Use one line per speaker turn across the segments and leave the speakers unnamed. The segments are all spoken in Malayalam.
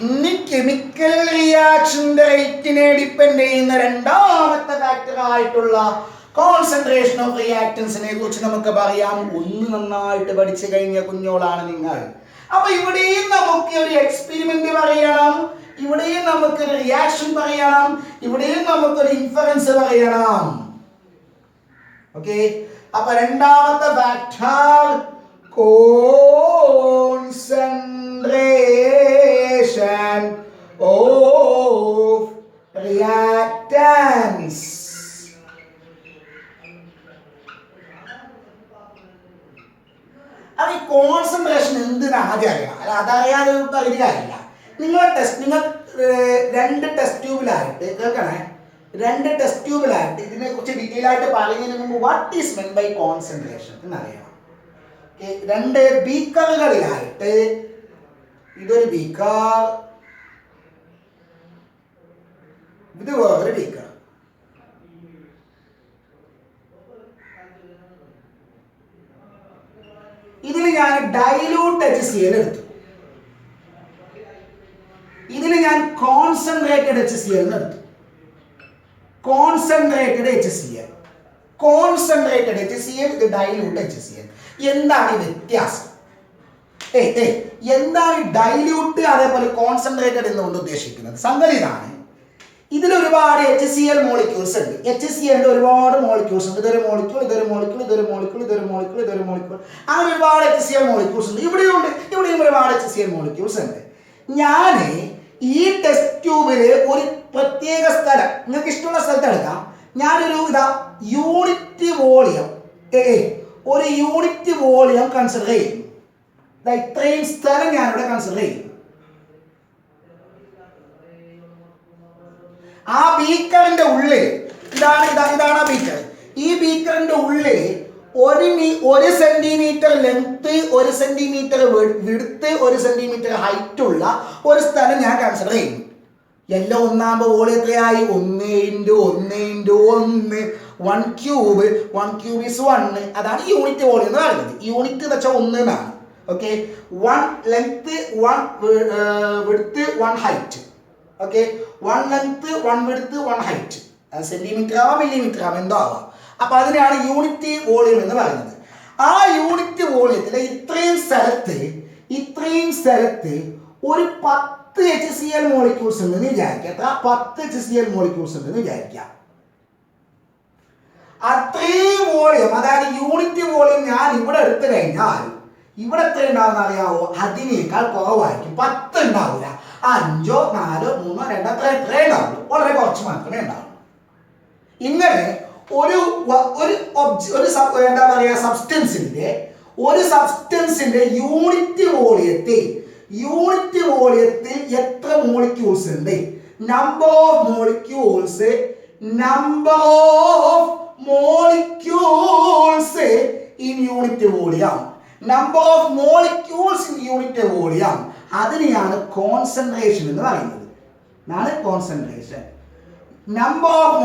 ഇനി കെമിക്കൽ റിയാക്ഷന്റെ റേറ്റിനെ ഡിപ്പെൻഡ് ചെയ്യുന്ന രണ്ടാമത്തെ ഫാക്ടർ ആയിട്ടുള്ള കോൺസെൻട്രേഷൻ ഓഫ് റിയാക്ടൻസിനെ കുറിച്ച് നമുക്ക് പറയാം. ഒന്ന് നന്നായിട്ട് പഠിച്ചു കഴിഞ്ഞ കുഞ്ഞോളാണ് നിങ്ങൾ. അപ്പൊ ഇവിടെയും നമുക്ക് ഒരു എക്സ്പെരിമെന്റ് പറയണം, ഇവിടെയും നമുക്ക് റിയാക്ഷൻ പറയണം, ഇവിടെയും നമുക്കൊരു ഇൻഫറൻസ് പറയണം. ഓക്കെ, അപ്പൊ രണ്ടാമത്തെ ഫാക്ടർ കോൺസെൻട്രേഷൻ ഓഫ് റിയാക്ടൻസ്. അത് ഈ കോൺസെൻട്രേഷൻ എന്തിനാ ആദ്യം അറിയണം. അല്ല, അതറിയാതെ ഒരു കാര്യമില്ല. നിങ്ങൾ രണ്ട് ടെസ്റ്റ് ട്യൂബിലായിട്ട് കേൾക്കണേ, രണ്ട് ടെസ്റ്റ് ട്യൂബിലായിട്ട് ഇതിനെ കുറിച്ച് ഡീറ്റെയിൽ ആയിട്ട് പറയുന്നതിന് മുമ്പ് what is meant by concentration എന്നറിയണം. രണ്ട് ബീക്കറുകളിലായിട്ട്, ഇതൊരു ബീക്കർ, ഇത് വേറൊരു ബീക്കർ. ഇതിൽ ഞാൻ ഡൈലൂട്ട് HCl എടുത്തു, ഇതിൽ ഞാൻ കോൺസെൻട്രേറ്റഡ് HCl എടുത്തു. കോൺസെൻട്രേറ്റഡ് HCl, കോൺസെൻട്രേറ്റഡ് HCl, ഇത് ഡൈലൂട്ട് HCl. എന്താണ് ഈ വ്യത്യാസം? എന്താണ് ഡൈല്യൂട്ട് അതേപോലെ കോൺസെൻട്രേറ്റഡ് എന്നുകൊണ്ട് ഉദ്ദേശിക്കുന്നത്? സംഗതി ഇതാണ്. ഇതിൽ ഒരുപാട് HCl മോളിക്യൂൾസ് ഉണ്ട്. HClന്റെ ഒരുപാട് മോളിക്യൂൾസ് ഉണ്ട്. ഇതൊരു മോളിക്യൂൾ, ഇതൊരു മോളിക്യൂൾ, ഇതൊരു മോളിക്യൂൾ, ഇതൊരു മോളിക്യൂൾ, ഇതൊരു മോളിക്യൂൾ, അങ്ങനെ ഒരുപാട് HCl മോളിക്യൂൾസ് ഉണ്ട്. ഇവിടെയുണ്ട്, ഇവിടെയും ഒരുപാട് HCl മോളിക്യൂൾസ് ഉണ്ട്. ഞാൻ ഈ ടെസ്റ്റ് ട്യൂബില് ഒരു പ്രത്യേക സ്ഥലം, നിങ്ങൾക്ക് ഇഷ്ടമുള്ള സ്ഥലത്ത് എടുക്കാം. ഞാനൊരു യൂണിറ്റ് വോളിയം, ഒരു യൂണിറ്റ് വോളിയം കൺസിഡർ ചെയ്യും. ഇത്രയും സ്ഥലം ഞാനിവിടെ കൺസിഡർ ചെയ്യും. ആ ബീക്കറിന്റെ ഉള്ളിൽ ഇതാണ് ആ ബീക്കർ. ഈ ബീക്കറിന്റെ ഉള്ളിൽ 1 centimetre length, 1 centimetre width, 1 centimetre height ഉള്ള ഒരു സ്ഥലം ഞാൻ കൺസിഡർ ചെയ്യും. എല്ലാം ഒന്നാകുമ്പോൾ വോളിയം എത്രയായി? 1 × 1 × 1 ക്യൂബ്. 1 cube is 1. അതാണ് യൂണിറ്റ് വോളിയം എന്ന് പറയുന്നത്. യൂണിറ്റ് എന്ന് വെച്ചാൽ 1 എന്നാണ്. Okay, 1 length, 1 width, 1 height. Okay, 1 length, 1 width, 1 height. Centimetre ആവാം, മില്ലിമീറ്റർ ആവാം, എന്തോ ആവാം. അപ്പൊ അതിനാണ് യൂണിറ്റ് വോളിയം എന്ന് പറയുന്നത്. ആ യൂണിറ്റ് വോളിയത്തിലെ ഇത്രയും സ്ഥലത്ത് ഒരു 10 HCl മോളിക്യൂൾസ് ഉണ്ടെന്ന് വിചാരിക്കാം. 10 HCl മോളിക്യൂൾസ് ഉണ്ടെന്ന് വിചാരിക്കാം. അത്രയും വോളിയം, അതായത് യൂണിറ്റ് വോളിയം ഞാൻ ഇവിടെ എടുത്തു കഴിഞ്ഞാൽ ഇവിടെ എത്ര ഉണ്ടാവുന്ന അറിയാവോ? അതിനേക്കാൾ കുറവായിരിക്കും. 10 ഉണ്ടാവില്ല. 5, 4, 3, 2 അത്രേ ഉണ്ടാവുള്ളൂ. വളരെ കുറച്ച് മാത്രമേ ഉണ്ടാവുള്ളൂ. ഇങ്ങനെ എന്താ പറയുക, സബ്സ്റ്റൻസിന്റെ യൂണിറ്റ് വോളിയത്തിൽ എത്ര മോളിക്യൂൾസ് ഉണ്ട്? Number of molecules in unit volume. Number of molecules in unit volume, അതിനെയാണ് കോൺസെൻട്രേഷൻ എന്ന് പറയുന്നത്. Concentration, number of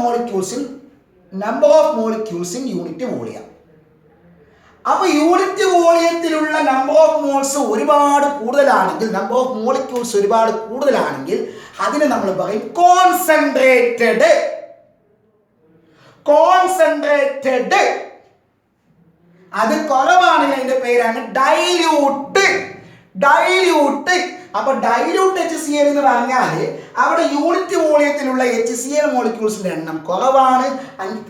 molecules in unit volume. അപ്പൊ യൂണിറ്റ് വോളിയത്തിലുള്ള നമ്പർ ഓഫ് മോൾസ് ഒരുപാട് കൂടുതലാണെങ്കിൽ, നമ്പർ ഓഫ് മോളിക്യൂൾസ് ഒരുപാട് കൂടുതലാണെങ്കിൽ അതിനെ നമ്മൾ പറയും കോൺസെൻട്രേറ്റഡ്. അത് കുറവാണെങ്കിൽ അതിന്റെ പേരാണ് ഡൈല്യൂട്ട്. അപ്പൊ ഡൈല്യൂട്ട് HCl എന്ന് പറഞ്ഞാൽ അവിടെ യൂണിറ്റ് വോളിയത്തിലുള്ള HCl മോളിക്യൂൾസിന്റെ എണ്ണം കുറവാണ്.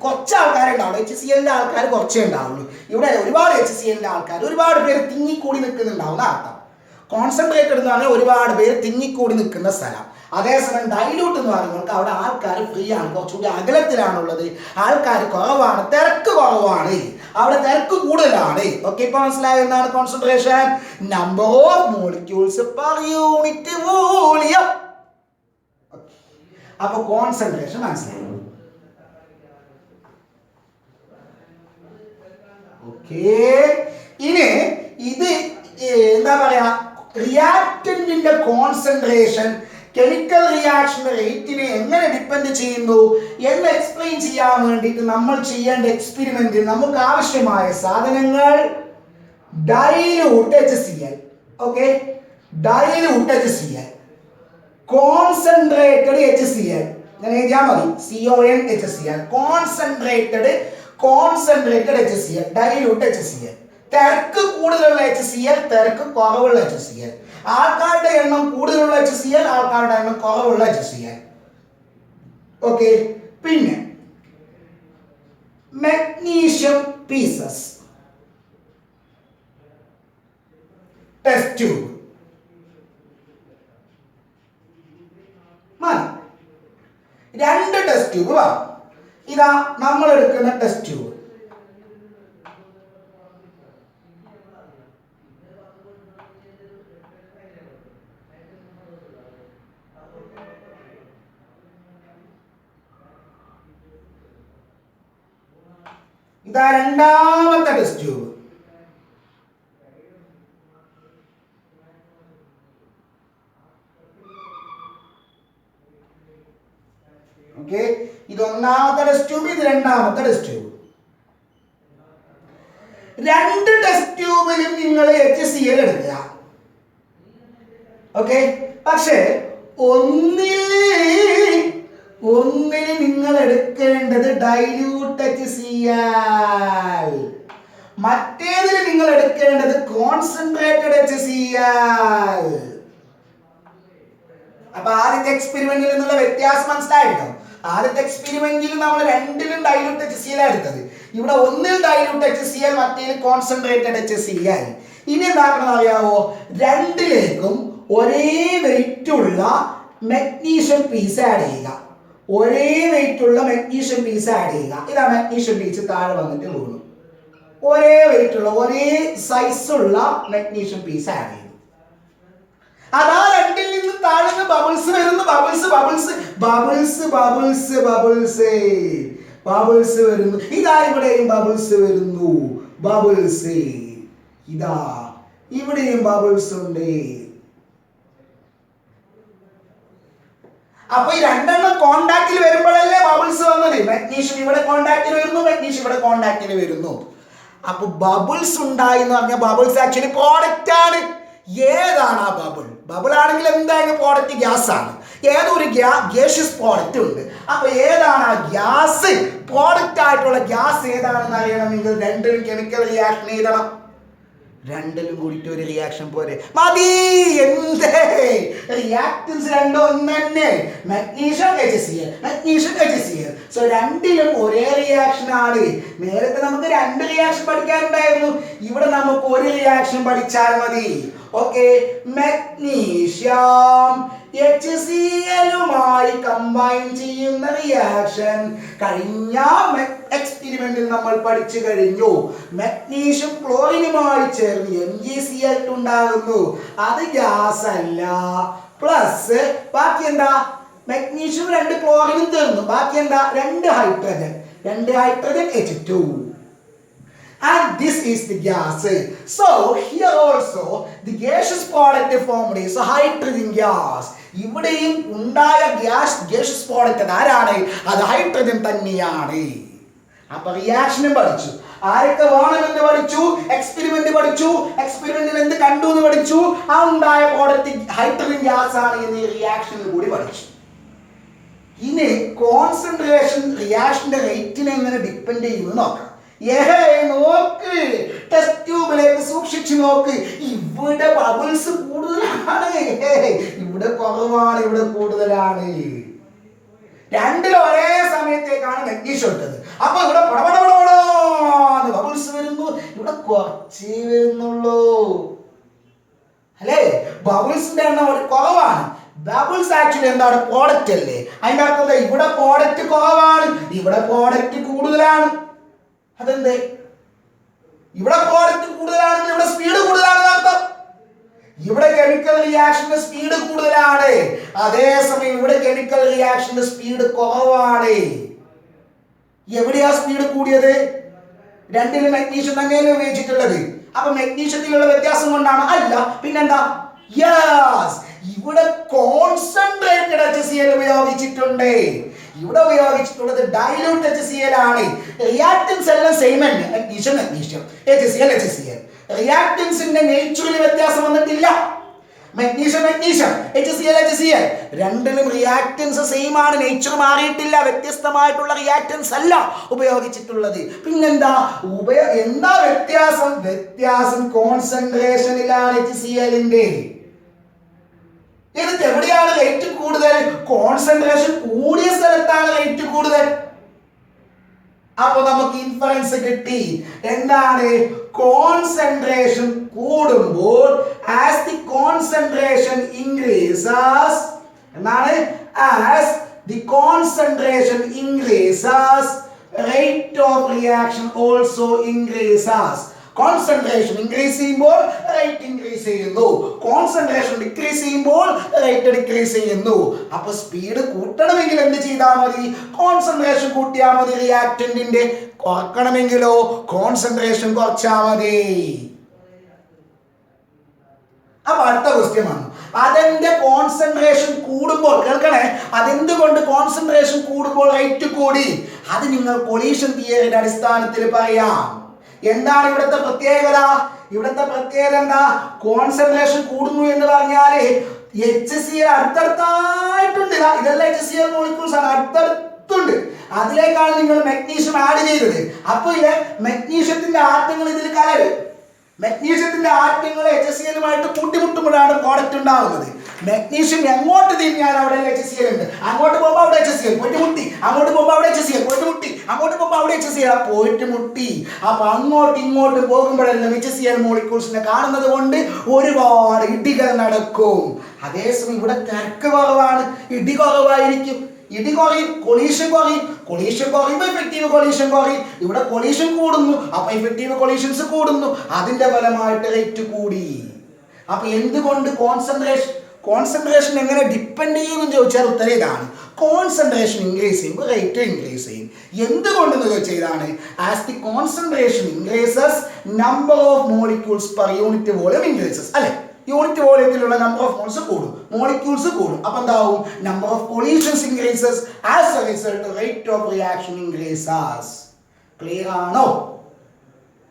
കുറച്ച് ആൾക്കാരുണ്ടാവുള്ളൂ. HClന്റെ ആൾക്കാർ കുറച്ചേ ഉണ്ടാവുള്ളൂ. ഇവിടെ ഒരുപാട് HClന്റെ ആൾക്കാർ, ഒരുപാട് പേര് തിങ്ങിക്കൂടി നിൽക്കുന്നുണ്ടാവുന്ന അർത്ഥം. കോൺസെൻട്രേറ്റഡ് എന്ന് പറഞ്ഞാൽ ഒരുപാട് പേര് തിങ്ങിക്കൂടി നിൽക്കുന്ന സ്ഥലം. അതേസമയം ഡൈല്യൂട്ട് എന്ന് പറയുമ്പോൾ അവിടെ ആൾക്കാർ ഫ്രീ ആണ്, കുറച്ചുകൂടി അകലത്തിലാണുള്ളത്, ആൾക്കാർ കുറവാണ്, തിരക്ക് കുറവാണ്, അവിടെ തിരക്ക് കൂടുതലാണ്. ഓക്കെ, ഇപ്പൊ മനസ്സിലായോ എന്താണ് concentration? Number of molecules per unit volume. അപ്പൊ കോൺസെൻട്രേഷൻ മനസ്സിലായി. ഓക്കെ, ഇനി ഇത് എന്താ പറയാ, റിയാക്ടന്റിന്റെ കോൺസെൻട്രേഷൻ കെമിക്കൽ റിയാക്ഷൻ റേറ്റിനെ എങ്ങനെ ഡിപ്പെൻഡ് ചെയ്യുന്നു എന്ന് എക്സ്പ്ലെയിൻ ചെയ്യാൻ വേണ്ടിയിട്ട് നമ്മൾ ചെയ്യേണ്ട എക്സ്പെരിമെന്റിൽ നമുക്ക് ആവശ്യമായ സാധനങ്ങൾ dilute HCl. Okay, dilute HCl. Concentrated HCl അങ്ങനെ എഴുതിയാൽ മതി. CONHCl concentrated HCl dilute HCl. തിരക്ക് കൂടുതലുള്ള HCl, തിരക്ക് കുറവുള്ള HCl. ആൾക്കാരുടെ എണ്ണം കൂടുതലുള്ള HCl, ആൾക്കാരുടെ എണ്ണം കുറവുള്ള HCl. ഓക്കെ. പിന്നെ മെഗ്നീഷ്യം പീസസ് ടെസ്റ്റ് ട്യൂബ് മതി. 2 ടെസ്റ്റ് ട്യൂബ് വേണം. ഇതാ നമ്മൾ എടുക്കുന്ന ടെസ്റ്റ് ട്യൂബ്. ഇതാ രണ്ടാമത്തെ ടെസ്റ്റ് ട്യൂബ്. ഓക്കെ. ഇത് ഒന്നാമത്തെ ടെസ്റ്റ് ട്യൂബ്, ഇത് രണ്ടാമത്തെ ടെസ്റ്റ് ട്യൂബ്. 2 ടെസ്റ്റ് ട്യൂബിലും നിങ്ങൾ HCl എടുക്കുക. ഓക്കെ. പക്ഷേ ഒന്നില് നിങ്ങൾ എടുക്കേണ്ടത് ഡൈല്യൂട്ട് HCl, മറ്റേതിൽ നിങ്ങൾ എടുക്കേണ്ടത് കോൺസെൻട്രേറ്റഡ് HCl. അപ്പൊ ആദ്യത്തെ എക്സ്പെരിമെന്റിൽ നിന്നുള്ള വ്യത്യാസം മനസ്സിലായിട്ടോ? ആദ്യത്തെ എക്സ്പെരിമെന്റിൽ നമ്മൾ രണ്ടിലും ഡൈല്യൂട്ട് HCl എടുത്തത്. ഇവിടെ ഒന്നിൽ ഡൈല്യൂട്ട് HCl, മറ്റേതിൽ കോൺസെൻട്രേറ്റഡ് HCl. ഇനി എന്താക്കണമെന്ന് അറിയാവോ? രണ്ടിലേക്കും ഒരേ വെയിറ്റ് ഉള്ള മെഗ്നീഷ്യം പീസ് ആഡ് ചെയ്യുക. ഒരേ വെയിറ്റ് ഉള്ള മെഗ്നീഷ്യം പീസ് ആഡ് ചെയ്യുക. ഇതാ മെഗ്നീഷ്യം പീസ് താഴെ വന്നിട്ട് വീണു. ഒരേ വെയിറ്റ് ഉള്ള, ഒരേ സൈസ് ഉള്ള മെഗ്നീഷ്യം പീസ് ആഡ് ചെയ്തു. അതാ രണ്ടിൽ നിന്ന് താഴെ ബബിൾസ് വരുന്നു. ബബിൾസ് വരുന്നു. ഇതാ ഇവിടെയും ബബിൾസ് വരുന്നു. ഇതാ ഇവിടെയും ബബിൾസ് ഉണ്ട്. അപ്പൊ ഈ രണ്ടെണ്ണം കോണ്ടാക്റ്റിൽ വരുമ്പോഴല്ലേ ബബിൾസ് വന്നത്. മെഗ്നീഷ്യം ഇവിടെ കോണ്ടാക്റ്റിൽ വരുന്നു, മെഗ്നീഷ്യം ഇവിടെ കോണ്ടാക്റ്റിൽ വരുന്നു. അപ്പൊ ബബിൾസ് ഉണ്ടായി എന്ന് പറഞ്ഞാൽ ബബിൾസ് ആക്ച്വലി പ്രോഡക്റ്റ് ആണ്. ഏതാണ് ആ ബബിൾ ആണെങ്കിൽ എന്തായാലും പ്രോഡക്റ്റ് ഗ്യാസ് ആണ്. ഏതൊരു ഗ്യാഷ്യസ് പ്രോഡക്റ്റ് ഉണ്ട്. അപ്പൊ ഏതാണ് ആ ഗ്യാസ്, പ്രോഡക്റ്റ് ആയിട്ടുള്ള ഗ്യാസ് ഏതാണെന്ന് അറിയണമെങ്കിൽ രണ്ടിലും കെമിക്കൽ റിയാക്ഷൻ എഴുതണം. രണ്ടിലും കൂടിയിട്ട് ഒരു റിയാക്ഷൻ പോരെ മതി. എന്തേ റിയാക്ടൻസ് രണ്ടും ഒന്ന് തന്നെ. Magnesium HCl. സോ രണ്ടിലും ഒരേ റിയാക്ഷൻ ആണ്. നേരത്തെ നമുക്ക് 2 റിയാക്ഷൻ പഠിക്കാനുണ്ടായിരുന്നു. ഇവിടെ നമുക്ക് ഒരു റിയാക്ഷൻ പഠിച്ചാൽ മതി. ഓക്കെ. മെഗ്നീഷ്യം HCl-മായി കമ്പൈൻ ചെയ്യുന്ന റിയാക്ഷൻ കഴിഞ്ഞ എക്സ്പെരിമെന്റിൽ നമ്മൾ പഠിച്ചു കഴിഞ്ഞു. മെഗ്നീഷ്യം ക്ലോറിനുമായി ചേർന്ന് MgCl ഉണ്ടാകുന്നു. അത് ഗ്യാസ് അല്ല. പ്ലസ് ബാക്കി എന്താ? മെഗ്നീഷ്യം 2 ക്ലോറിനും തീർന്നു. ബാക്കി എന്താ? 2 hydrogen H2. And this is the gas. So here also the gaseous product formed is hydrogen gas. ഇവിടെയും ഉണ്ടായ gaseous product ആരാണ്? അത് ഹൈഡ്രജൻ തന്നെയാണ്. അപ്പൊ റിയാക്ഷനും പഠിച്ചു. ആരൊക്കെ വേണമെന്ന് പഠിച്ചു? എക്സ്പെരിമെന്റ് പഠിച്ചു. എക്സ്പെരിമെന്റിൽ എന്ത് കണ്ടു എന്ന് പഠിച്ചു. ആ ഉണ്ടായ പ്രോഡക്റ്റ് ഹൈഡ്രജൻ ഗ്യാസ് ആണ് എന്ന് റിയാക്ഷനിൽ കൂടി പഠിച്ചു. ഇനി കോൺസെൻട്രേഷൻ റിയാക്ഷന്റെ റേറ്റിനെ എങ്ങനെ ഡിപ്പെൻഡ് ചെയ്യുമെന്ന് നോക്കാം. നോക്ക്, ടെസ്റ്റ് ട്യൂബിലേക്ക് സൂക്ഷിച്ചു നോക്ക്. ഇവിടെ ബബിൾസ് കൂടുതലാണ്, ഇവിടെ കുറവാണ്, ഇവിടെ കൂടുതലാണ്. രണ്ടിലും ഒരേ സമയത്തേക്കാണ് മെഗ്നീഷ്യം ഇട്ടത്. അപ്പൊ ഇവിടെ ബബിൾസ് വരുന്നു, ഇവിടെ കുറച്ചേ വരുന്നുള്ളൂ അല്ലേ? ബബിൾസിന്റെ എണ്ണം കുറവാണ്. ബബിൾസ് ആക്ച്വലി എന്താണ്? പ്രോഡക്റ്റ് അല്ലേ? അതിന്റെ അർത്ഥം ഇവിടെ പ്രോഡക്റ്റ് കുറവാണ്, ഇവിടെ പ്രോഡക്റ്റ് കൂടുതലാണ്. അതെന്തേ? ഇവിടെ പ്രോഡക്റ്റ് കൂടുതലാണെങ്കിൽ ഇവിടെ സ്പീഡ് കൂടുതലാണെന്ന് അർത്ഥം. ഇവിടെ കെമിക്കൽ റിയാക്ഷന്റെ സ്പീഡ് കൂടുതലാണ്, അതേസമയം ഇവിടെ കെമിക്കൽ റിയാക്ഷന്റെ സ്പീഡ് കുറവാണ്. എവിടെയാ സ്പീഡ് കൂടിയത്? രണ്ടിലും മെഗ്നീഷ്യം തന്നെയല്ലേ ഉപയോഗിച്ചിട്ടുള്ളത്. അപ്പൊ മെഗ്നീഷ്യത്തിലുള്ള വ്യത്യാസം കൊണ്ടാണ്? അല്ല, പിന്നെന്താ? യെസ്, ഇവിടെ കോൺസെൻട്രേറ്റഡ് HCl ഉപയോഗിച്ചിട്ടുണ്ട്. ഇവിടെ ഉപയോഗിച്ചിട്ടുള്ളത് ഡൈല്യൂട്ട് HCl ആണ്. റിയാക്ടൻസ് എല്ലാം സെയിം തന്നെ. Magnesium HCl. റിയാക്ടൻസിന്റെ നേച്ചറിൽ വ്യത്യാസം വന്നിട്ടില്ല. മെഗ്നീഷ്യം HCl രണ്ടിനും റിയാക്ടൻസ് സെയിം ആണ്, നേച്ചർ മാറിയിട്ടില്ല, വ്യത്യസ്തമായിട്ടുള്ള റിയാക്ടൻസ് അല്ല ഉപയോഗിച്ചിട്ടുള്ളത്. പിന്നെന്താ എന്താ വ്യത്യാസം കോൺസെൻട്രേഷനിലാണ് HClന്റെ. എന്നിട്ട് എവിടെയാണ് റേറ്റ് കൂടുതൽ? കോൺസെൻട്രേഷൻ കൂടിയ സ്ഥലത്താണ് റേറ്റ് കൂടുതൽ. അപ്പൊ നമുക്ക് ഇൻഫറൻസ് കിട്ടി. എന്താണ്? കോൺസെൻട്രേഷൻ കൂടുമ്പോൾ as the concentration increases, എന്താണ്? as the concentration increases, rate of reaction also increases. Concentration increase ചെയ്യുമ്പോൾ റേറ്റ് ഇൻക്രീസ് ചെയ്യുന്നു, കോൺസെൻട്രേഷൻ ഡിക്രീസ് ചെയ്യുമ്പോൾ റേറ്റ് ഡിക്രീസ് ചെയ്യുന്നു. അപ്പൊ സ്പീഡ് കൂട്ടണമെങ്കിൽ എന്ത് ചെയ്താൽ മതി? കോൺസെൻട്രേഷൻ കൂട്ടിയാൽ മതി. റിയാക്ടന്റിന്റെ കുറക്കണമെങ്കിലോ കോൺസെൻട്രേഷൻ കുറച്ചാൽ മതി. അപ്പൊ അടുത്ത ക്വസ്റ്റ്യൻ ആണ്, അതിന്റെ കോൺസെൻട്രേഷൻ കൂടുമ്പോൾ, കേൾക്കണേ, അതെന്തുകൊണ്ട് കോൺസെൻട്രേഷൻ കൂടുമ്പോൾ റേറ്റ് കൂടി? അത് നിങ്ങൾ കൊളീഷൻ തിയറിയുടെ അടിസ്ഥാനത്തിൽ പറയാം. എന്താണ് ഇവിടുത്തെ പ്രത്യേകത? ഇവിടുത്തെ പ്രത്യേകത എന്താ? കോൺസെൻട്രേഷൻ കൂടുന്നു എന്ന് പറഞ്ഞാല് HCl അടുത്തടുത്തായിട്ടുണ്ട്. ഇതെല്ലാം HCl മോളിക്യൂൾസ് ആണ്, അടുത്തടുത്തുണ്ട്. അതിലേക്കാണ് നിങ്ങൾ മെഗ്നീഷ്യം ആഡ് ചെയ്തത്. അപ്പൊ മെഗ്നീഷ്യത്തിന്റെ ആറ്റങ്ങൾ ഇതിൽ കലരും. മെഗ്നീഷ്യത്തിന്റെ ആറ്റങ്ങൾ HClമായിട്ട് കൂട്ടിമുട്ടുമ്പോഴാണ് പ്രോഡക്റ്റ് ഉണ്ടാവുന്നത്. മെഗ്നീഷ്യം എങ്ങോട്ട് തിരിഞ്ഞാൽ അവിടെ HCl ഉണ്ട്. അങ്ങോട്ട് പോകുമ്പോൾ അവിടെ HCl പോയിട്ട് മുട്ടി, അങ്ങോട്ട് പോകുമ്പോൾ അവിടെ HCl പോയിട്ട് മുട്ടി, അങ്ങോട്ട് പോകുമ്പോൾ അവിടെ HCl പോയിട്ട് മുട്ടി. അപ്പൊ അങ്ങോട്ടും ഇങ്ങോട്ടും പോകുമ്പോഴെല്ലാം HCl മോളിക്യൂൾസിനെ കാണുന്നത് കൊണ്ട് ഒരുപാട് ഇടികൾ നടക്കും. അതേസമയം ഇവിടെ തിരക്ക് കുറവാണ്, ഇടി കുറവായിരിക്കും. ഇടി കുറയും, കൊളീഷൻ കുറയുമ്പോൾ എഫക്റ്റീവ് കൊളീഷൻ കുറയും. ഇവിടെ കൊളീഷൻ കൂടുന്നു, അപ്പൊ എഫക്റ്റീവ് കൊളീഷൻസ് കൂടുന്നു. അതിന്റെ ഫലമായിട്ട് റേറ്റ് കൂടി. അപ്പൊ എന്തുകൊണ്ട് കോൺസെൻട്രേഷൻ എങ്ങനെ ഡിപ്പെൻഡ് ചെയ്യുമെന്ന് ചോദിച്ചാൽ ഉത്തരം ഇതാണ്. കോൺസെൻട്രേഷൻ ഇൻക്രീസ് ചെയ്യുമ്പോൾ റേറ്റ് ഇൻക്രീസ് ചെയ്യും. എന്തുകൊണ്ടെന്ന് ചോദിച്ചാൽ ഇതാണ്, as the concentration increases number of molecules per unit volume increases. അല്ലെ, യൂണിറ്റ് വോളിയത്തിലുള്ള നമ്പർ ഓഫ് മോൾസ് കൂടും, മോളിക്യൂൾസ് കൂടും. അപ്പൊ എന്താവും? Number of collisions increases, as A result rate of reaction increases. Clear ആണോ?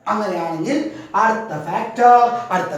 അങ്ങനെയാണെങ്കിൽ അടുത്ത ഫാക്ടർ അടുത്ത